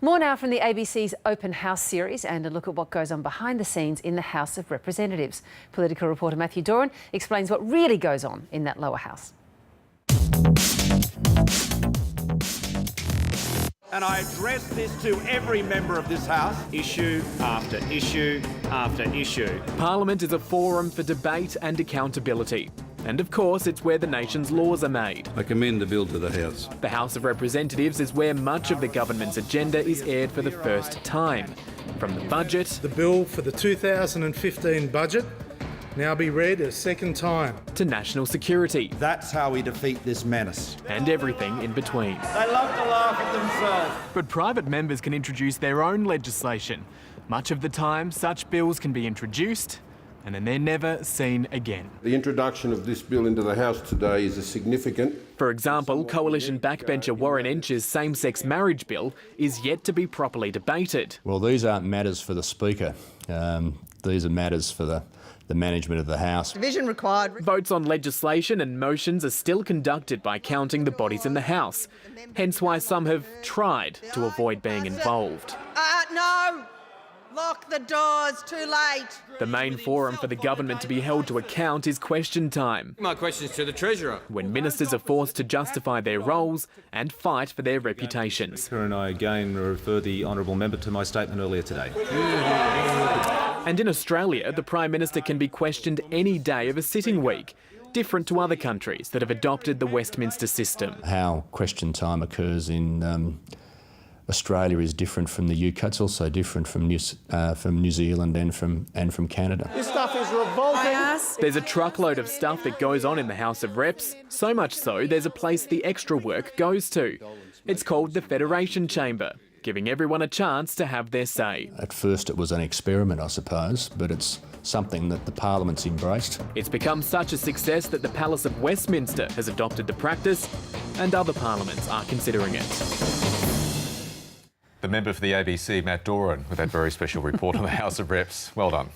More now from the ABC's Open House series and a look at what goes on behind the scenes in the House of Representatives. Political reporter Matthew Doran explains what really goes on in that lower house. And I address this to every member of this House, issue after issue after issue. Parliament is a forum for debate and accountability. And of course, it's where the nation's laws are made. I commend the bill to the House. The House of Representatives is where much of the government's agenda is aired for the first time. From the budget... The bill for the 2015 budget now be read a second time. ...to national security. That's how we defeat this menace. And everything in between. They love to laugh at themselves. But private members can introduce their own legislation. Much of the time, such bills can be introduced and then they're never seen again. The introduction of this bill into the House today is a significant... For example, coalition backbencher Warren Entsch's same-sex marriage bill is yet to be properly debated. Well, these aren't matters for the Speaker. These are matters for the management of the House. Division required. Votes on legislation and motions are still conducted by counting the bodies in the House. Hence why some have tried to avoid being involved. No! Lock the doors, too late. The main forum for the government to be held to account is question time. My question is to the Treasurer. When ministers are forced to justify their roles and fight for their reputations. And I again refer the honourable member to my statement earlier today. And in Australia, the Prime Minister can be questioned any day of a sitting week, different to other countries that have adopted the Westminster system. How question time occurs in Australia is different from the UK. It's also different from New Zealand and from Canada. This stuff is revolting. There's a truckload of stuff that goes on in the House of Reps, so much so there's a place the extra work goes to. It's called the Federation Chamber, giving everyone a chance to have their say. At first it was an experiment, I suppose, but it's something that the Parliament's embraced. It's become such a success that the Palace of Westminster has adopted the practice and other parliaments are considering it. The member for the ABC, Matt Doran, with that very special report on the House of Reps. Well done.